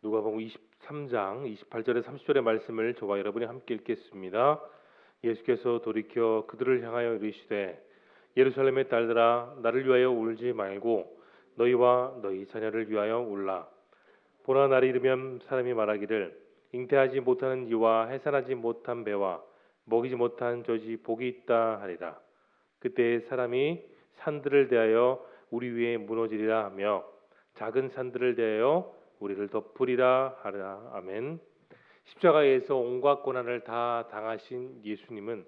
누가복음 23장 28절에 30절의 말씀을 저와 여러분이 함께 읽겠습니다. 예수께서 돌이켜 그들을 향하여 이르시되 예루살렘의 딸들아 나를 위하여 울지 말고 너희와 너희 자녀를 위하여 울라. 보라 날이 이르면 사람이 말하기를 잉태하지 못하는 이와 해산하지 못한 배와 먹이지 못한 젖이 복이 있다 하리라. 그때 사람이 산들을 대하여 우리 위에 무너지리라 하며 작은 산들을 대하여 우리를 덮으리라 하라. 아멘. 십자가에서 온갖 고난을 다 당하신 예수님은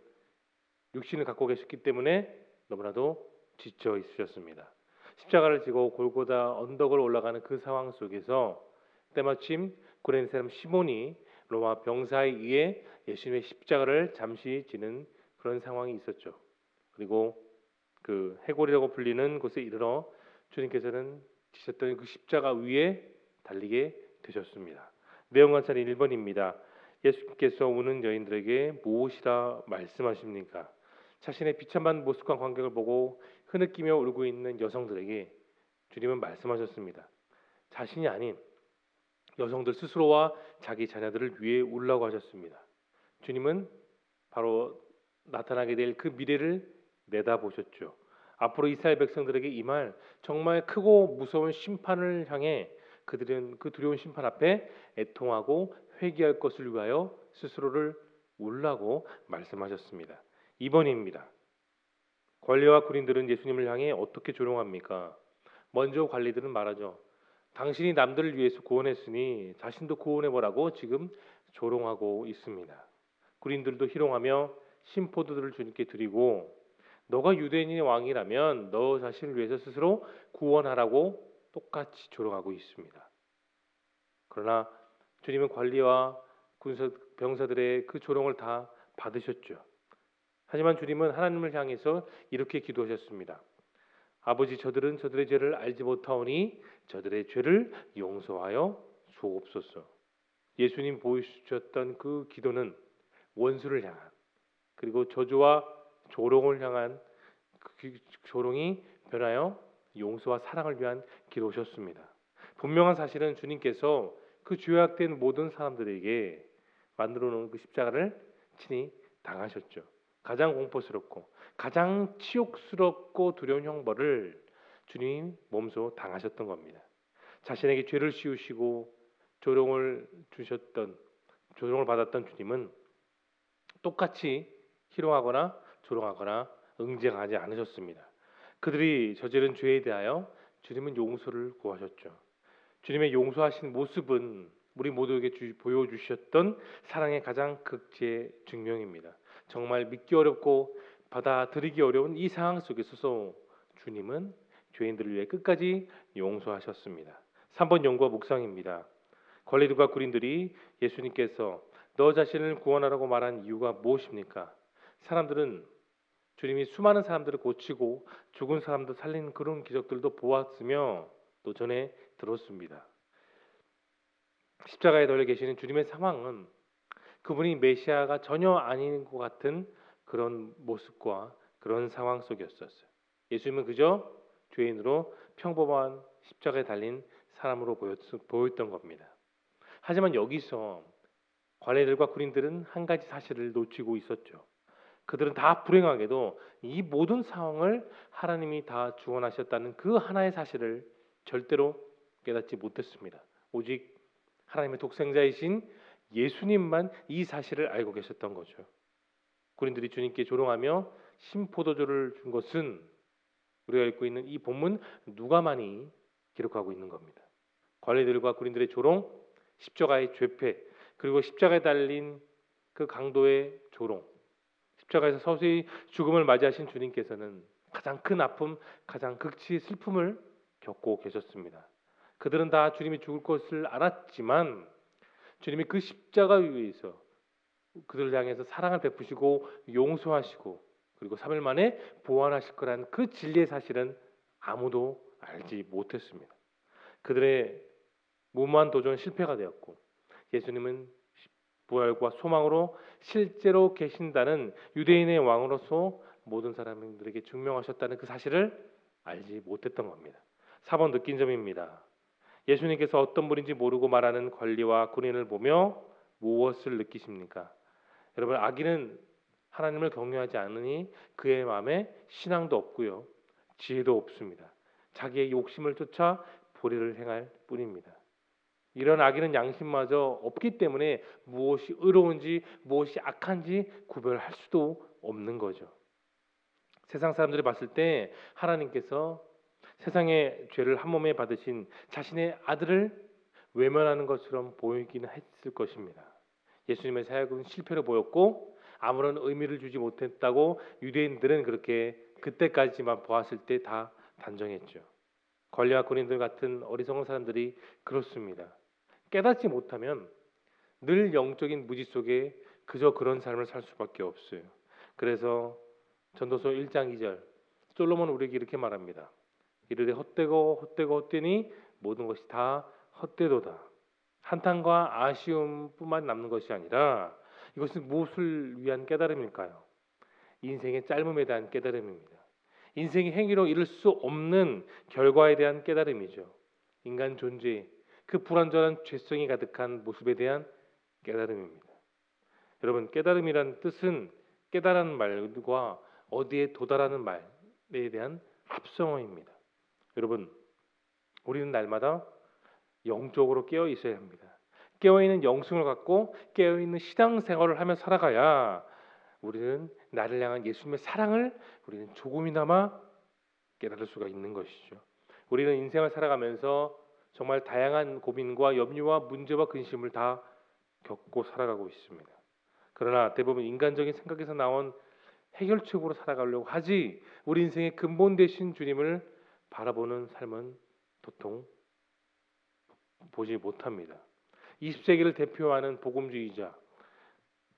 육신을 갖고 계셨기 때문에 너무나도 지쳐 있으셨습니다. 십자가를 지고 골고다 언덕을 올라가는 그 상황 속에서 때마침 구레네 사람 시몬이 로마 병사에 의해 예수님의 십자가를 잠시 지는 그런 상황이 있었죠. 그리고 그 해골이라고 불리는 곳에 이르러 주님께서는 지셨던 그 십자가 위에 달리게 되셨습니다. 내용관찰이 1번입니다. 예수께서 우는 여인들에게 무엇이라 말씀하십니까? 자신의 비참한 모습과 광경을 보고 흐느끼며 울고 있는 여성들에게 주님은 말씀하셨습니다. 자신이 아닌 여성들 스스로와 자기 자녀들을 위해 울라고 하셨습니다. 주님은 바로 나타나게 될 그 미래를 내다보셨죠. 앞으로 이스라엘 백성들에게 임할 정말 크고 무서운 심판을 향해 그들은 그 두려운 심판 앞에 애통하고 회개할 것을 위하여 스스로를 울라고 말씀하셨습니다. 2번입니다. 관리와 군인들은 예수님을 향해 어떻게 조롱합니까? 먼저 관리들은 말하죠. 당신이 남들을 위해서 구원했으니 자신도 구원해보라고 지금 조롱하고 있습니다. 군인들도 희롱하며 심포도들을 주님께 드리고 너가 유대인의 왕이라면 너 자신을 위해서 스스로 구원하라고 똑같이 조롱하고 있습니다. 그러나 주님은 관리와 병사들의 그 조롱을 다 받으셨죠. 하지만 주님은 하나님을 향해서 이렇게 기도하셨습니다. 아버지, 저들은 저들의 죄를 알지 못하오니 저들의 죄를 용서하여 주옵소서. 예수님 보여주셨던 그 기도는 원수를 향한, 그리고 저주와 조롱을 향한 그 조롱이 변하여 용서와 사랑을 위한 기도셨습니다. 분명한 사실은 주님께서 그 죄악된 모든 사람들에게 만들어 놓은 그 십자가를 친히 당하셨죠. 가장 공포스럽고 가장 치욕스럽고 두려운 형벌을 주님 몸소 당하셨던 겁니다. 자신에게 죄를 씌우시고 조롱을 받았던 주님은 똑같이 희롱하거나 조롱하거나 응징하지 않으셨습니다. 그들이 저지른 죄에 대하여 주님은 용서를 구하셨죠. 주님의 용서하신 모습은 우리 모두에게 보여주셨던 사랑의 가장 극치의 증명입니다. 정말 믿기 어렵고 받아들이기 어려운 이 상황 속에서도 주님은 죄인들을 위해 끝까지 용서하셨습니다. 3번 연구와 묵상입니다. 관리들과 군인들이 예수님께서 너 자신을 구원하라고 말한 이유가 무엇입니까? 사람들은 주님이 수많은 사람들을 고치고 죽은 사람도 살린 그런 기적들도 보았으며 또 전에 들었습니다. 십자가에 달려 계시는 주님의 상황은 그분이 메시아가 전혀 아닌 것 같은 그런 모습과 그런 상황 속이었어요. 예수님은 그저 죄인으로 평범한 십자가에 달린 사람으로 보였던 겁니다. 하지만 여기서 관리들과 군인들은 한 가지 사실을 놓치고 있었죠. 그들은 다 불행하게도 이 모든 상황을 하나님이 다 주관하셨다는 그 하나의 사실을 절대로 깨닫지 못했습니다. 오직 하나님의 독생자이신 예수님만 이 사실을 알고 계셨던 거죠. 군인들이 주님께 조롱하며 심포도주를 준 것은 우리가 읽고 있는 이 본문 누가만이 기록하고 있는 겁니다. 관리들과 군인들의 조롱, 십자가의 죄패, 그리고 십자가에 달린 그 강도의 조롱, 십자가에서 서서히 죽음을 맞이하신 주님께서는 가장 큰 아픔, 가장 극치의 슬픔을 겪고 계셨습니다. 그들은 다 주님이 죽을 것을 알았지만 주님이 그 십자가 위에서 그들을 향해서 사랑을 베푸시고 용서하시고 그리고 3일 만에 부활하실 거란 그 진리의 사실은 아무도 알지 못했습니다. 그들의 무모한 도전은 실패가 되었고 예수님은 부활과 소망으로 실제로 계신다는 유대인의 왕으로서 모든 사람들에게 증명하셨다는 그 사실을 알지 못했던 겁니다. 4번 느낀 점입니다. 예수님께서 어떤 분인지 모르고 말하는 권리와 군인을 보며 무엇을 느끼십니까? 여러분, 악인은 하나님을 경외하지 않으니 그의 마음에 신앙도 없고요, 지혜도 없습니다. 자기의 욕심을 쫓아 불의를 행할 뿐입니다. 이런 악인은 양심마저 없기 때문에 무엇이 의로운지 무엇이 악한지 구별할 수도 없는 거죠. 세상 사람들이 봤을 때 하나님께서 세상의 죄를 한 몸에 받으신 자신의 아들을 외면하는 것처럼 보이기는 했을 것입니다. 예수님의 사역은 실패로 보였고 아무런 의미를 주지 못했다고 유대인들은 그렇게 그때까지만 보았을 때 다 단정했죠. 권리와 군인들 같은 어리석은 사람들이 그렇습니다. 깨닫지 못하면 늘 영적인 무지 속에 그저 그런 삶을 살 수밖에 없어요. 그래서 전도서 1장 2절 솔로몬은 우리에게 이렇게 말합니다. 이르되 헛되고 헛되고 헛되니 모든 것이 다 헛되도다. 한탄과 아쉬움뿐만 남는 것이 아니라 이것은 무엇을 위한 깨달음일까요? 인생의 짧음에 대한 깨달음입니다. 인생의 행위로 이룰 수 없는 결과에 대한 깨달음이죠. 인간 존재, 그 불완전한 죄성이 가득한 모습에 대한 깨달음입니다. 여러분, 깨달음이란 뜻은 깨달은 말과 어디에 도달하는 말에 대한 합성어입니다. 여러분, 우리는 날마다 영적으로 깨어 있어야 합니다. 깨어 있는 영성을 갖고 깨어 있는 신앙생활을 하며 살아가야 우리는 나를 향한 예수님의 사랑을 우리는 조금이나마 깨달을 수가 있는 것이죠. 우리는 인생을 살아가면서 정말 다양한 고민과 염려와 문제와 근심을 다 겪고 살아가고 있습니다. 그러나 대부분 인간적인 생각에서 나온 해결책으로 살아가려고 하지 우리 인생의 근본 되신 주님을 바라보는 삶은 도통 보지 못합니다. 20세기를 대표하는 복음주의자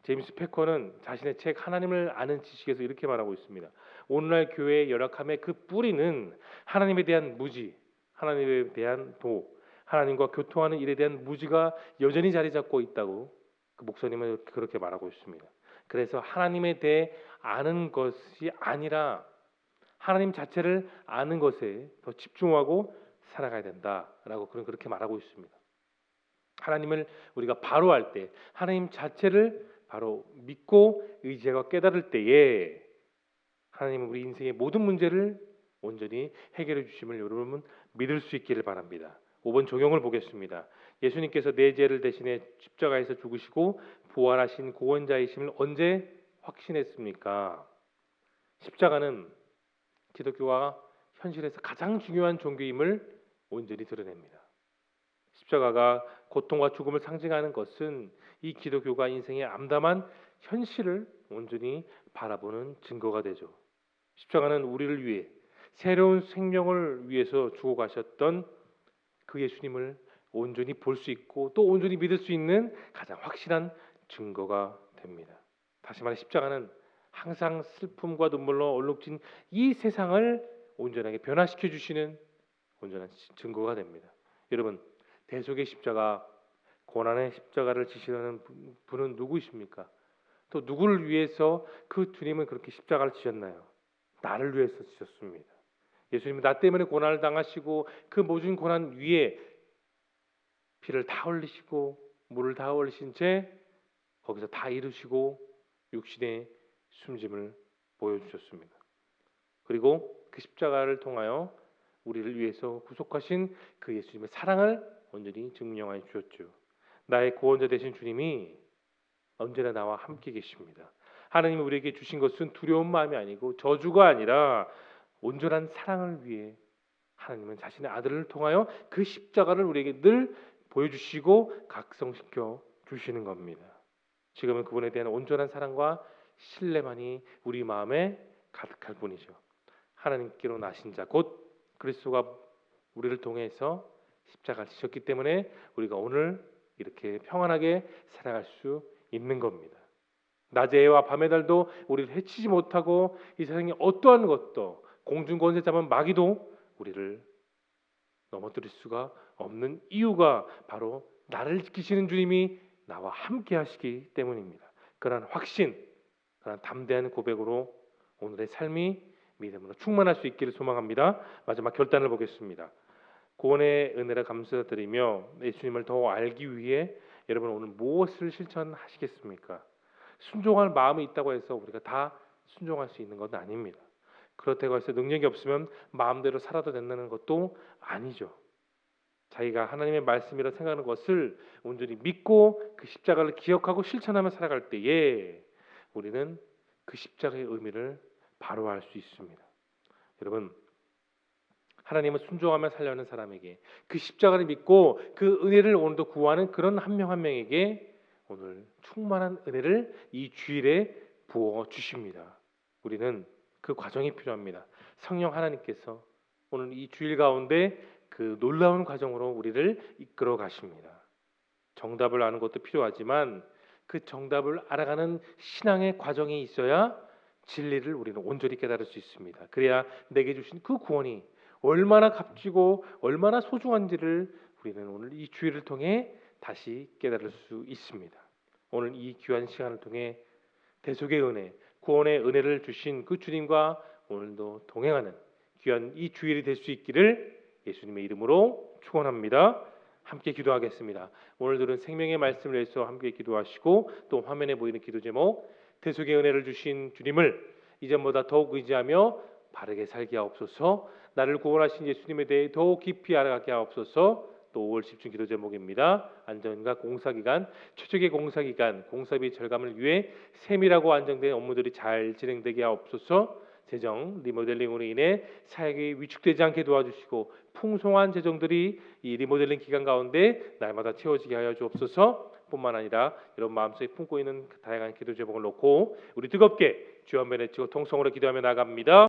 제임스 패커는 자신의 책 하나님을 아는 지식에서 이렇게 말하고 있습니다. 오늘날 교회의 열악함의 그 뿌리는 하나님에 대한 무지, 하나님에 대한 도, 하나님과 교통하는 일에 대한 무지가 여전히 자리 잡고 있다고 그 목사님은 그렇게 말하고 있습니다. 그래서 하나님에 대해 아는 것이 아니라 하나님 자체를 아는 것에 더 집중하고 살아가야 된다라고 그렇게 말하고 있습니다. 하나님을 우리가 바로 알 때, 하나님 자체를 바로 믿고 의지하고 깨달을 때에 하나님은 우리 인생의 모든 문제를 온전히 해결해 주심을 여러분 믿을 수 있기를 바랍니다. 5번 적용을 보겠습니다. 예수님께서 내 죄를 대신해 십자가에서 죽으시고 부활하신 구원자이심을 언제 확신했습니까? 십자가는 기독교가 현실에서 가장 중요한 종교임을 온전히 드러냅니다. 십자가가 고통과 죽음을 상징하는 것은 이 기독교가 인생의 암담한 현실을 온전히 바라보는 증거가 되죠. 십자가는 우리를 위해 새로운 생명을 위해서 죽어가셨던 그 예수님을 온전히 볼 수 있고 또 온전히 믿을 수 있는 가장 확실한 증거가 됩니다. 다시 말해 십자가는 항상 슬픔과 눈물로 얼룩진 이 세상을 온전하게 변화시켜 주시는 온전한 증거가 됩니다. 여러분, 대속의 십자가, 고난의 십자가를 지시는 분은 누구이십니까? 또 누구를 위해서 그 주님은 그렇게 십자가를 지셨나요? 나를 위해서 지셨습니다. 예수님은 나 때문에 고난을 당하시고 그 모든 고난 위에 피를 다 흘리시고 물을 다 흘리신 채 거기서 다 이루시고 육신의 숨짐을 보여주셨습니다. 그리고 그 십자가를 통하여 우리를 위해서 구속하신 그 예수님의 사랑을 온전히 증명하여 주셨죠. 나의 구원자 되신 주님이 언제나 나와 함께 계십니다. 하나님이 우리에게 주신 것은 두려운 마음이 아니고 저주가 아니라 온전한 사랑을 위해 하나님은 자신의 아들을 통하여 그 십자가를 우리에게 늘 보여주시고 각성시켜 주시는 겁니다. 지금은 그분에 대한 온전한 사랑과 신뢰만이 우리 마음에 가득할 뿐이죠. 하나님께로 나신 자 곧 그리스도가 우리를 통해서 십자가를 지셨기 때문에 우리가 오늘 이렇게 평안하게 살아갈 수 있는 겁니다. 낮에와 밤의 달도 우리를 해치지 못하고 이 세상에 어떠한 것도 공중권세 잡은 마귀도 우리를 넘어뜨릴 수가 없는 이유가 바로 나를 지키시는 주님이 나와 함께 하시기 때문입니다. 그러한 확신, 그러한 담대한 고백으로 오늘의 삶이 믿음으로 충만할 수 있기를 소망합니다. 마지막 결단을 보겠습니다. 구원의 은혜를 감사드리며 예수님을 더 알기 위해 여러분 오늘 무엇을 실천하시겠습니까? 순종할 마음이 있다고 해서 우리가 다 순종할 수 있는 건 아닙니다. 그렇다고 해서 능력이 없으면 마음대로 살아도 된다는 것도 아니죠. 자기가 하나님의 말씀이라 생각하는 것을 온전히 믿고 그 십자가를 기억하고 실천하며 살아갈 때에 우리는 그 십자가의 의미를 바로 알 수 있습니다. 여러분, 하나님을 순종하며 살려는 사람에게 그 십자가를 믿고 그 은혜를 오늘도 구하는 그런 한 명 한 명에게 오늘 충만한 은혜를 이 주일에 부어 주십니다. 우리는 그 과정이 필요합니다. 성령 하나님께서 오늘 이 주일 가운데 그 놀라운 과정으로 우리를 이끌어 가십니다. 정답을 아는 것도 필요하지만 그 정답을 알아가는 신앙의 과정이 있어야 진리를 우리는 온전히 깨달을 수 있습니다. 그래야 내게 주신 그 구원이 얼마나 값지고 얼마나 소중한지를 우리는 오늘 이 주일을 통해 다시 깨달을 수 있습니다. 오늘 이 귀한 시간을 통해 대속의 은혜, 구원의 은혜를 주신 그 주님과 오늘도 동행하는 귀한 이 주일이 될 수 있기를 예수님의 이름으로 축원합니다. 함께 기도하겠습니다. 오늘 들은 생명의 말씀을 위해서 함께 기도하시고 또 화면에 보이는 기도 제목 대속의 은혜를 주신 주님을 이전보다 더욱 의지하며 바르게 살게 하옵소서. 나를 구원하신 예수님에 대해 더욱 깊이 알아가게 하옵소서. 또 5월 집중 기도 제목입니다. 안전과 공사기간, 최적의 공사기간, 공사비 절감을 위해 세밀하고 안정된 업무들이 잘 진행되게 하옵소서. 재정 리모델링으로 인해 사역이 위축되지 않게 도와주시고 풍성한 재정들이 이 리모델링 기간 가운데 날마다 채워지게 하여 주옵소서. 뿐만 아니라 여러분 마음속에 품고 있는 다양한 기도 제목을 놓고 우리 뜨겁게 주 한번 외치고 통성으로 기도하며 나갑니다.